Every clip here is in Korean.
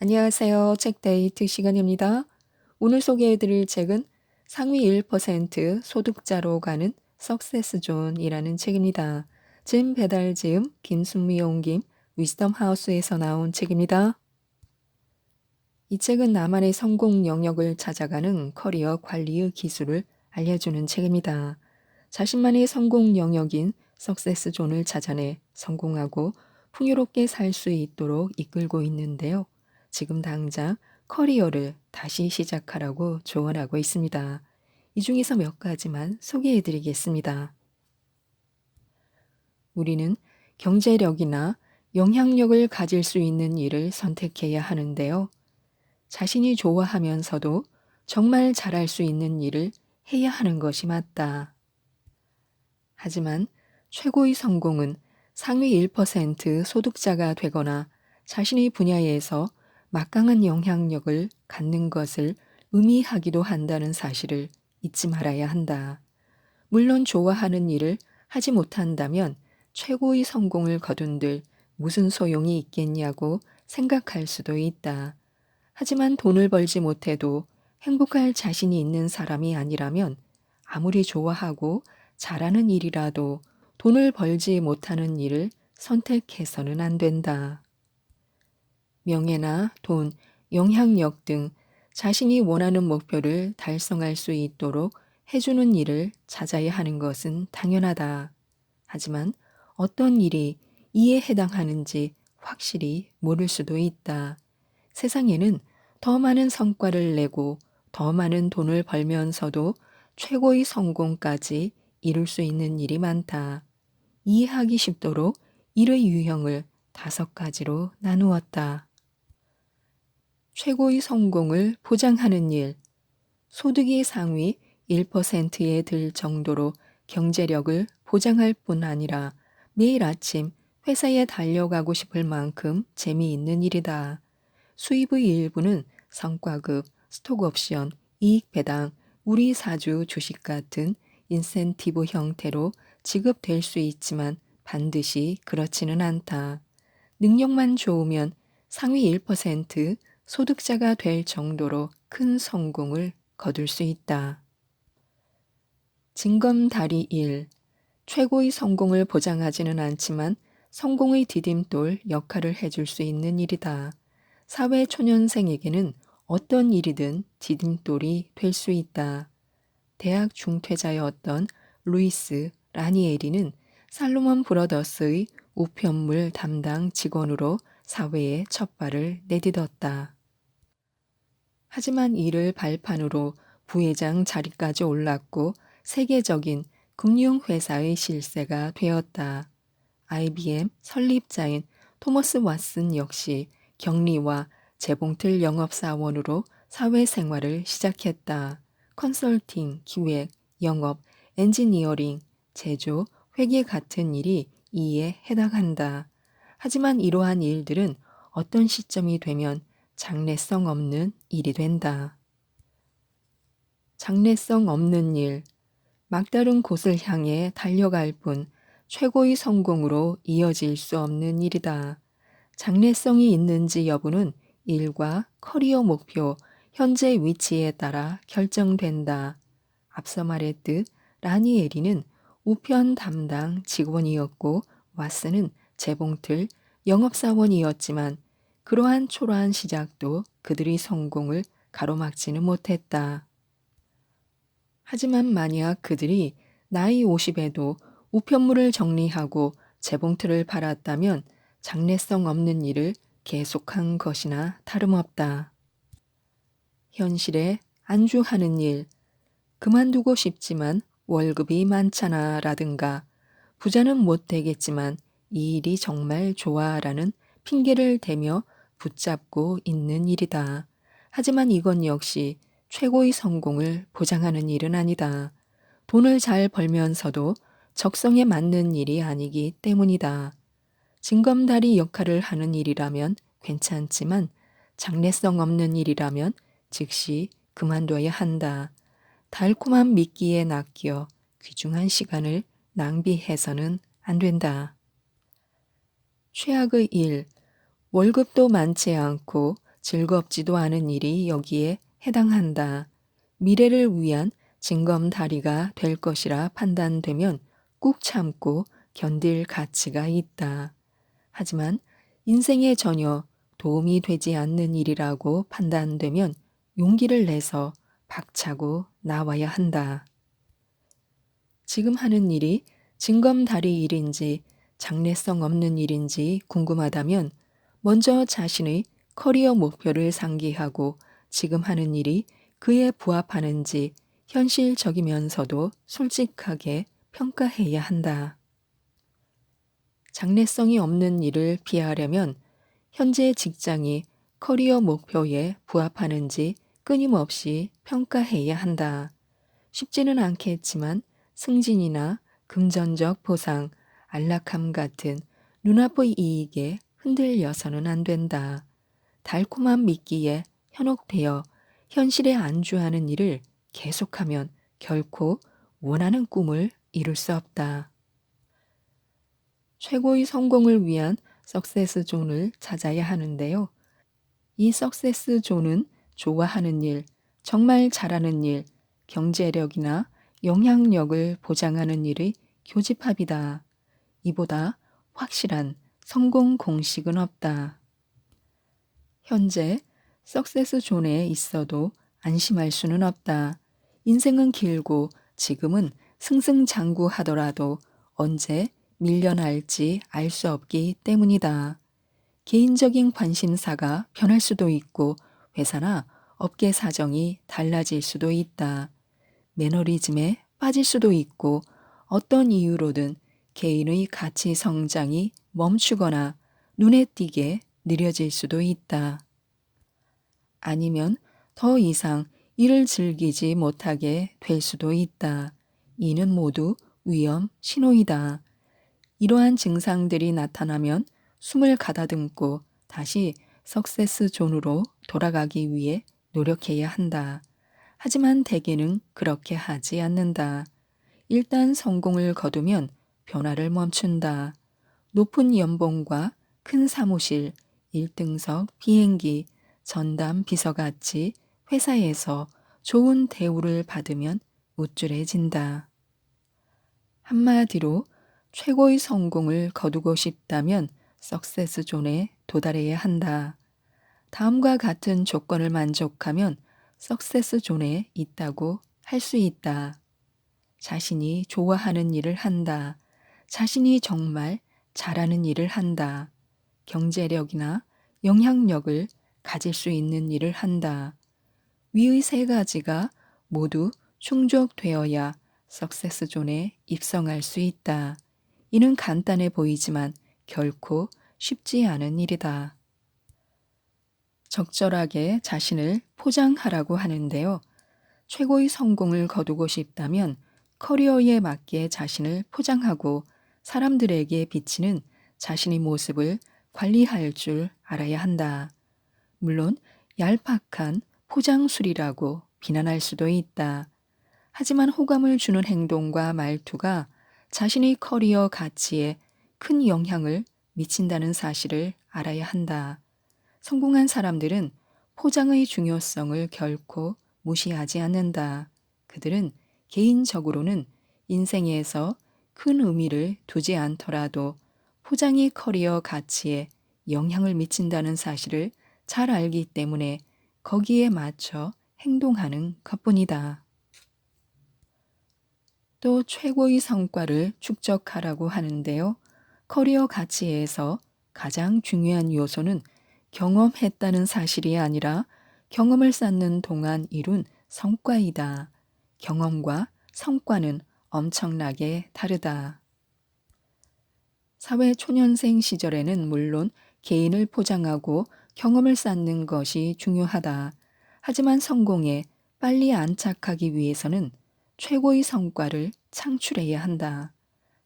안녕하세요. 책데이트 시간입니다. 오늘 소개해드릴 책은 상위 1% 소득자로 가는 석세스 존이라는 책입니다. 짐 배달지음 김순미 옮김 위즈덤 하우스에서 나온 책입니다. 이 책은 나만의 성공 영역을 찾아가는 커리어 관리의 기술을 알려주는 책입니다. 자신만의 성공 영역인 석세스 존을 찾아내 성공하고 풍요롭게 살 수 있도록 이끌고 있는데요. 지금 당장 커리어를 다시 시작하라고 조언하고 있습니다. 이 중에서 몇 가지만 소개해 드리겠습니다. 우리는 경제력이나 영향력을 가질 수 있는 일을 선택해야 하는데요. 자신이 좋아하면서도 정말 잘할 수 있는 일을 해야 하는 것이 맞다. 하지만 최고의 성공은 상위 1% 소득자가 되거나 자신의 분야에서 막강한 영향력을 갖는 것을 의미하기도 한다는 사실을 잊지 말아야 한다. 물론 좋아하는 일을 하지 못한다면 최고의 성공을 거둔들 무슨 소용이 있겠냐고 생각할 수도 있다. 하지만 돈을 벌지 못해도 행복할 자신이 있는 사람이 아니라면 아무리 좋아하고 잘하는 일이라도 돈을 벌지 못하는 일을 선택해서는 안 된다. 명예나 돈, 영향력 등 자신이 원하는 목표를 달성할 수 있도록 해주는 일을 찾아야 하는 것은 당연하다. 하지만 어떤 일이 이에 해당하는지 확실히 모를 수도 있다. 세상에는 더 많은 성과를 내고 더 많은 돈을 벌면서도 최고의 성공까지 이룰 수 있는 일이 많다. 이해하기 쉽도록 일의 유형을 5가지로 나누었다. 최고의 성공을 보장하는 일, 소득이 상위 1%에 들 정도로 경제력을 보장할 뿐 아니라 매일 아침 회사에 달려가고 싶을 만큼 재미있는 일이다. 수입의 일부는 성과급, 스톡옵션, 이익 배당, 우리 사주 주식 같은 인센티브 형태로 지급될 수 있지만 반드시 그렇지는 않다. 능력만 좋으면 상위 1% 소득자가 될 정도로 큰 성공을 거둘 수 있다. 징검다리 1. 최고의 성공을 보장하지는 않지만 성공의 디딤돌 역할을 해줄 수 있는 일이다. 사회 초년생에게는 어떤 일이든 디딤돌이 될 수 있다. 대학 중퇴자였던 루이스 라니에리는 살로몬 브러더스의 우편물 담당 직원으로 사회에 첫 발을 내딛었다. 하지만 이를 발판으로 부회장 자리까지 올랐고 세계적인 금융회사의 실세가 되었다. IBM 설립자인 토머스 왓슨 역시 격리와 재봉틀 영업사원으로 사회생활을 시작했다. 컨설팅, 기획, 영업, 엔지니어링, 제조, 회계 같은 일이 이에 해당한다. 하지만 이러한 일들은 어떤 시점이 되면 장래성 없는 일이 된다. 장래성 없는 일, 막다른 곳을 향해 달려갈 뿐 최고의 성공으로 이어질 수 없는 일이다. 장래성이 있는지 여부는 일과 커리어 목표, 현재 위치에 따라 결정된다. 앞서 말했듯 라니에리는 우편 담당 직원이었고 왓슨은 재봉틀 영업사원이었지만 그러한 초라한 시작도 그들의 성공을 가로막지는 못했다. 하지만 만약 그들이 나이 50에도 우편물을 정리하고 재봉틀을 팔았다면 장래성 없는 일을 계속한 것이나 다름없다. 현실에 안주하는 일, 그만두고 싶지만 월급이 많잖아 라든가 부자는 못 되겠지만 이 일이 정말 좋아 라는 핑계를 대며 붙잡고 있는 일이다. 하지만 이건 역시 최고의 성공을 보장하는 일은 아니다. 돈을 잘 벌면서도 적성에 맞는 일이 아니기 때문이다. 징검다리 역할을 하는 일이라면 괜찮지만 장래성 없는 일이라면 즉시 그만둬야 한다. 달콤한 미끼에 낚여 귀중한 시간을 낭비해서는 안 된다. 최악의 일, 월급도 많지 않고 즐겁지도 않은 일이 여기에 해당한다. 미래를 위한 징검다리가 될 것이라 판단되면 꾹 참고 견딜 가치가 있다. 하지만 인생에 전혀 도움이 되지 않는 일이라고 판단되면 용기를 내서 박차고 나와야 한다. 지금 하는 일이 징검다리 일인지 장래성 없는 일인지 궁금하다면 먼저 자신의 커리어 목표를 상기하고 지금 하는 일이 그에 부합하는지 현실적이면서도 솔직하게 평가해야 한다. 장래성이 없는 일을 피하려면 현재 직장이 커리어 목표에 부합하는지 끊임없이 평가해야 한다. 쉽지는 않겠지만 승진이나 금전적 보상, 안락함 같은 눈앞의 이익에 흔들려서는 안 된다. 달콤한 미끼에 현혹되어 현실에 안주하는 일을 계속하면 결코 원하는 꿈을 이룰 수 없다. 최고의 성공을 위한 석세스 존을 찾아야 하는데요. 이 석세스 존은 좋아하는 일, 정말 잘하는 일, 경제력이나 영향력을 보장하는 일의 교집합이다. 이보다 확실한 성공 공식은 없다. 현재 석세스 존에 있어도 안심할 수는 없다. 인생은 길고 지금은 승승장구하더라도 언제 밀려날지 알 수 없기 때문이다. 개인적인 관심사가 변할 수도 있고 회사나 업계 사정이 달라질 수도 있다. 매너리즘에 빠질 수도 있고 어떤 이유로든 개인의 가치 성장이 멈추거나 눈에 띄게 느려질 수도 있다. 아니면 더 이상 일을 즐기지 못하게 될 수도 있다. 이는 모두 위험 신호이다. 이러한 증상들이 나타나면 숨을 가다듬고 다시 석세스 존으로 돌아가기 위해 노력해야 한다. 하지만 대개는 그렇게 하지 않는다. 일단 성공을 거두면 변화를 멈춘다. 높은 연봉과 큰 사무실, 1등석 비행기, 전담 비서같이 회사에서 좋은 대우를 받으면 우쭐해진다. 한마디로 최고의 성공을 거두고 싶다면 석세스 존에 도달해야 한다. 다음과 같은 조건을 만족하면 석세스 존에 있다고 할 수 있다. 자신이 좋아하는 일을 한다. 자신이 정말 잘하는 일을 한다. 경제력이나 영향력을 가질 수 있는 일을 한다. 위의 세 가지가 모두 충족되어야 석세스 존에 입성할 수 있다. 이는 간단해 보이지만 결코 쉽지 않은 일이다. 적절하게 자신을 포장하라고 하는데요. 최고의 성공을 거두고 싶다면 커리어에 맞게 자신을 포장하고 사람들에게 비치는 자신의 모습을 관리할 줄 알아야 한다. 물론 얄팍한 포장술이라고 비난할 수도 있다. 하지만 호감을 주는 행동과 말투가 자신의 커리어 가치에 큰 영향을 미친다는 사실을 알아야 한다. 성공한 사람들은 포장의 중요성을 결코 무시하지 않는다. 그들은 개인적으로는 인생에서 큰 의미를 두지 않더라도 포장이 커리어 가치에 영향을 미친다는 사실을 잘 알기 때문에 거기에 맞춰 행동하는 것뿐이다. 또 최고의 성과를 축적하라고 하는데요. 커리어 가치에서 가장 중요한 요소는 경험했다는 사실이 아니라 경험을 쌓는 동안 이룬 성과이다. 경험과 성과는 엄청나게 다르다. 사회 초년생 시절에는 물론 개인을 포장하고 경험을 쌓는 것이 중요하다. 하지만 성공에 빨리 안착하기 위해서는 최고의 성과를 창출해야 한다.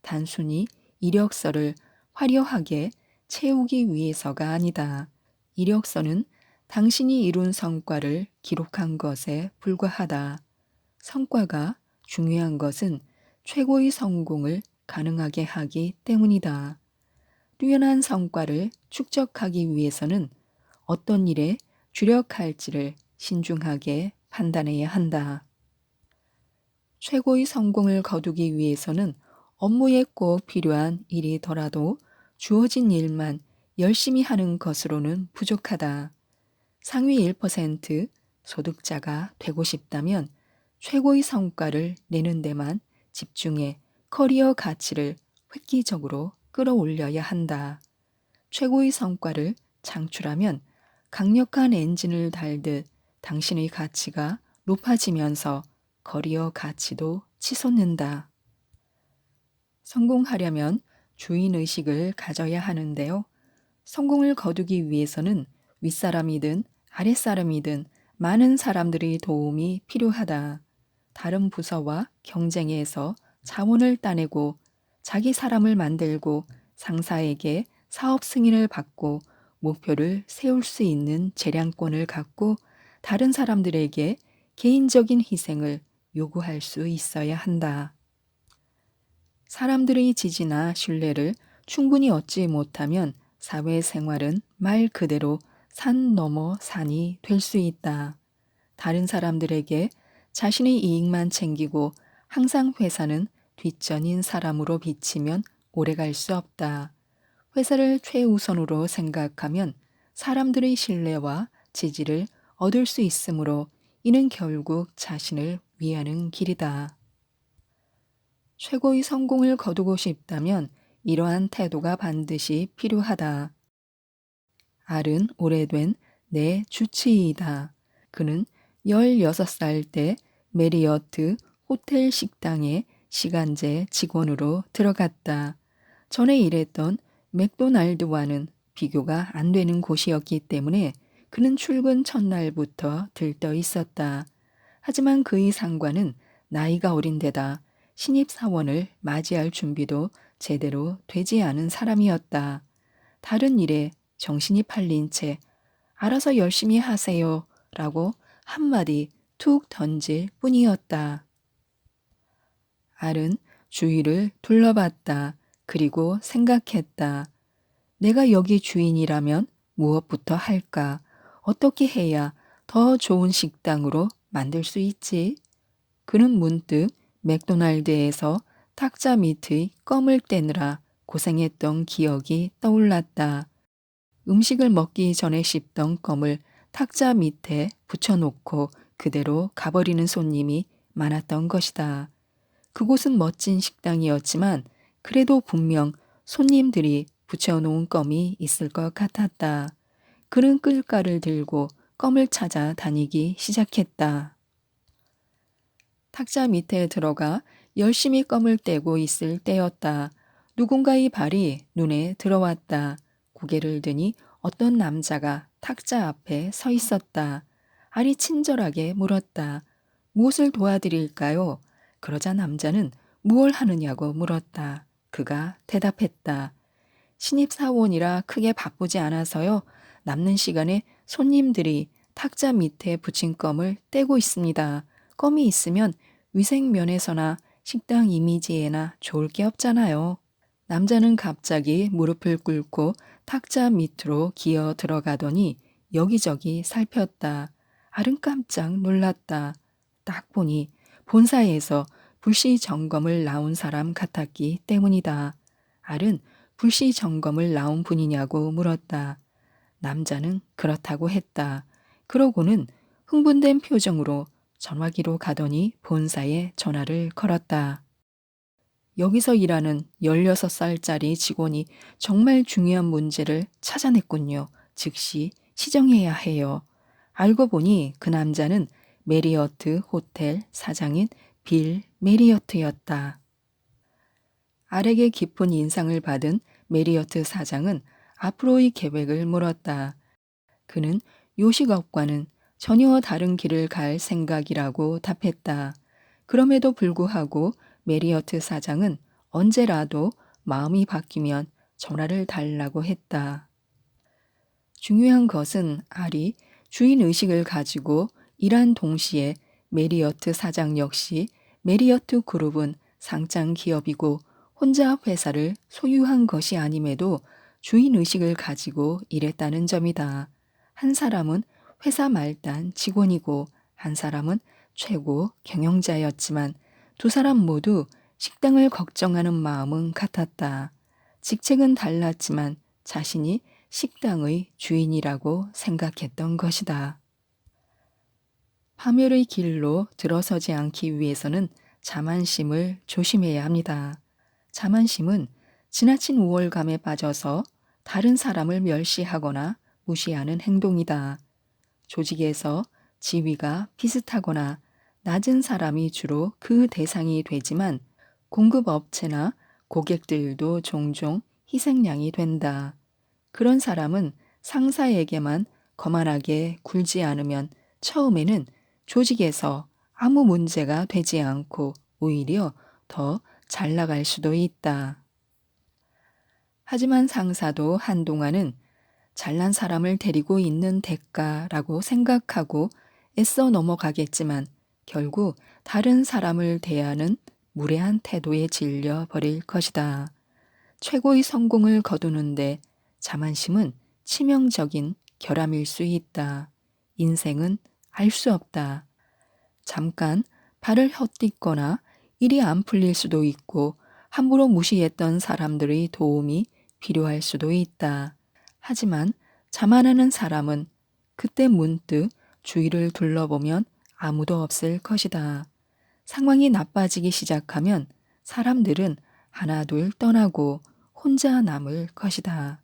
단순히 이력서를 화려하게 채우기 위해서가 아니다. 이력서는 당신이 이룬 성과를 기록한 것에 불과하다. 성과가 중요한 것은 최고의 성공을 가능하게 하기 때문이다. 뛰어난 성과를 축적하기 위해서는 어떤 일에 주력할지를 신중하게 판단해야 한다. 최고의 성공을 거두기 위해서는 업무에 꼭 필요한 일이더라도 주어진 일만 열심히 하는 것으로는 부족하다. 상위 1% 소득자가 되고 싶다면 최고의 성과를 내는 데만 집중해 커리어 가치를 획기적으로 끌어올려야 한다. 최고의 성과를 창출하면 강력한 엔진을 달듯 당신의 가치가 높아지면서 커리어 가치도 치솟는다. 성공하려면 주인의식을 가져야 하는데요. 성공을 거두기 위해서는 윗사람이든 아랫사람이든 많은 사람들의 도움이 필요하다. 다른 부서와 경쟁해서 자원을 따내고 자기 사람을 만들고 상사에게 사업 승인을 받고 목표를 세울 수 있는 재량권을 갖고 다른 사람들에게 개인적인 희생을 요구할 수 있어야 한다. 사람들의 지지나 신뢰를 충분히 얻지 못하면 사회생활은 말 그대로 산 넘어 산이 될 수 있다. 다른 사람들에게 자신의 이익만 챙기고 항상 회사는 뒷전인 사람으로 비치면 오래 갈 수 없다. 회사를 최우선으로 생각하면 사람들의 신뢰와 지지를 얻을 수 있으므로 이는 결국 자신을 위하는 길이다. 최고의 성공을 거두고 싶다면 이러한 태도가 반드시 필요하다. 알은 오래된 내 주치의이다. 그는 16살 때 메리어트 호텔 식당에 시간제 직원으로 들어갔다. 전에 일했던 맥도날드와는 비교가 안 되는 곳이었기 때문에 그는 출근 첫날부터 들떠 있었다. 하지만 그의 상관은 나이가 어린 데다 신입사원을 맞이할 준비도 제대로 되지 않은 사람이었다. 다른 일에 정신이 팔린 채 알아서 열심히 하세요 라고 한마디 툭 던질 뿐이었다. 알은 주위를 둘러봤다. 그리고 생각했다. 내가 여기 주인이라면 무엇부터 할까? 어떻게 해야 더 좋은 식당으로 만들 수 있지? 그는 문득 맥도날드에서 탁자 밑의 껌을 떼느라 고생했던 기억이 떠올랐다. 음식을 먹기 전에 씹던 껌을 탁자 밑에 붙여놓고 그대로 가버리는 손님이 많았던 것이다. 그곳은 멋진 식당이었지만 그래도 분명 손님들이 붙여놓은 껌이 있을 것 같았다. 그는 끌가를 들고 껌을 찾아 다니기 시작했다. 탁자 밑에 들어가 열심히 껌을 떼고 있을 때였다. 누군가의 발이 눈에 들어왔다. 고개를 드니 어떤 남자가 탁자 앞에 서 있었다. 알이 친절하게 물었다. 무엇을 도와드릴까요? 그러자 남자는 무얼 하느냐고 물었다. 그가 대답했다. 신입사원이라 크게 바쁘지 않아서요. 남는 시간에 손님들이 탁자 밑에 붙인 껌을 떼고 있습니다. 껌이 있으면 위생면에서나 식당 이미지에나 좋을 게 없잖아요. 남자는 갑자기 무릎을 꿇고 탁자 밑으로 기어 들어가더니 여기저기 살폈다. 알은 깜짝 놀랐다. 딱 보니 본사에서 불시 점검을 나온 사람 같았기 때문이다. 알은 불시 점검을 나온 분이냐고 물었다. 남자는 그렇다고 했다. 그러고는 흥분된 표정으로 전화기로 가더니 본사에 전화를 걸었다. 여기서 일하는 16살짜리 직원이 정말 중요한 문제를 찾아냈군요. 즉시 시정해야 해요. 알고 보니 그 남자는 메리어트 호텔 사장인 빌 메리어트였다. 알에게 깊은 인상을 받은 메리어트 사장은 앞으로의 계획을 물었다. 그는 요식업과는 전혀 다른 길을 갈 생각이라고 답했다. 그럼에도 불구하고 메리어트 사장은 언제라도 마음이 바뀌면 전화를 달라고 했다. 중요한 것은 알이 주인의식을 가지고 일한 동시에 메리어트 사장 역시 메리어트 그룹은 상장 기업이고 혼자 회사를 소유한 것이 아님에도 주인의식을 가지고 일했다는 점이다. 한 사람은 회사 말단 직원이고 한 사람은 최고 경영자였지만 두 사람 모두 식당을 걱정하는 마음은 같았다. 직책은 달랐지만 자신이 식당의 주인이라고 생각했던 것이다. 파멸의 길로 들어서지 않기 위해서는 자만심을 조심해야 합니다. 자만심은 지나친 우월감에 빠져서 다른 사람을 멸시하거나 무시하는 행동이다. 조직에서 지위가 비슷하거나 낮은 사람이 주로 그 대상이 되지만 공급업체나 고객들도 종종 희생양이 된다. 그런 사람은 상사에게만 거만하게 굴지 않으면 처음에는 조직에서 아무 문제가 되지 않고 오히려 더 잘 나갈 수도 있다. 하지만 상사도 한동안은 잘난 사람을 데리고 있는 대가라고 생각하고 애써 넘어가겠지만 결국 다른 사람을 대하는 무례한 태도에 질려 버릴 것이다. 최고의 성공을 거두는데 자만심은 치명적인 결함일 수 있다. 인생은 알 수 없다. 잠깐 발을 헛디거나 일이 안 풀릴 수도 있고 함부로 무시했던 사람들의 도움이 필요할 수도 있다. 하지만 자만하는 사람은 그때 문득 주위를 둘러보면 아무도 없을 것이다. 상황이 나빠지기 시작하면 사람들은 하나둘 떠나고 혼자 남을 것이다.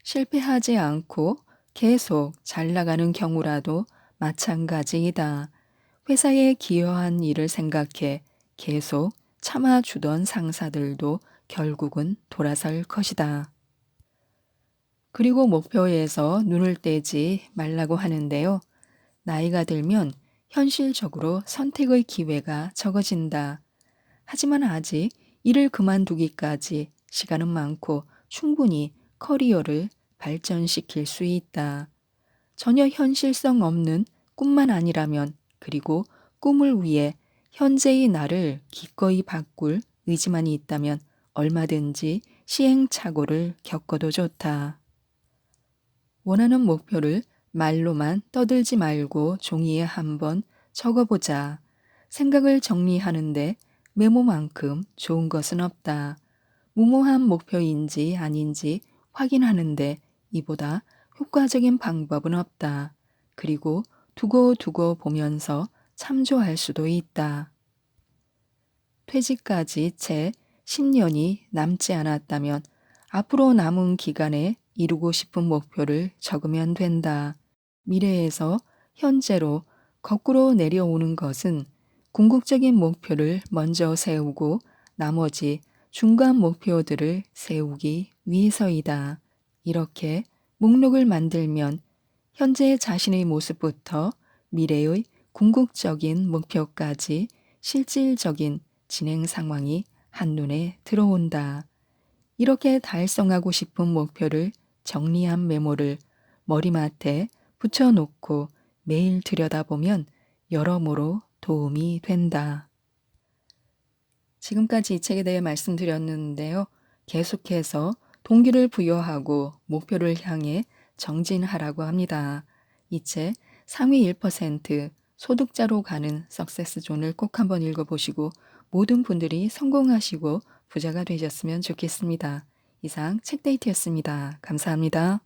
실패하지 않고 계속 잘 나가는 경우라도 마찬가지이다. 회사에 기여한 일을 생각해 계속 참아주던 상사들도 결국은 돌아설 것이다. 그리고 목표에서 눈을 떼지 말라고 하는데요. 나이가 들면 현실적으로 선택의 기회가 적어진다. 하지만 아직 일을 그만두기까지 시간은 많고 충분히 커리어를 발전시킬 수 있다. 전혀 현실성 없는 꿈만 아니라면 그리고 꿈을 위해 현재의 나를 기꺼이 바꿀 의지만 있다면 얼마든지 시행착오를 겪어도 좋다. 원하는 목표를 말로만 떠들지 말고 종이에 한번 적어보자. 생각을 정리하는데 메모만큼 좋은 것은 없다. 무모한 목표인지 아닌지 확인하는데 이보다 효과적인 방법은 없다. 그리고 두고 보면서 참조할 수도 있다. 퇴직까지 채 10년이 남지 않았다면 앞으로 남은 기간에 이루고 싶은 목표를 적으면 된다. 미래에서 현재로 거꾸로 내려오는 것은 궁극적인 목표를 먼저 세우고 나머지 중간 목표들을 세우기 위해서이다. 이렇게 목록을 만들면 현재 자신의 모습부터 미래의 궁극적인 목표까지 실질적인 진행 상황이 한눈에 들어온다. 이렇게 달성하고 싶은 목표를 정리한 메모를 머리맡에 붙여놓고 매일 들여다보면 여러모로 도움이 된다. 지금까지 이 책에 대해 말씀드렸는데요. 계속해서 동기를 부여하고 목표를 향해 정진하라고 합니다. 이 책 상위 1% 소득자로 가는 석세스 존을 꼭 한번 읽어보시고 모든 분들이 성공하시고 부자가 되셨으면 좋겠습니다. 이상 책데이트였습니다. 감사합니다.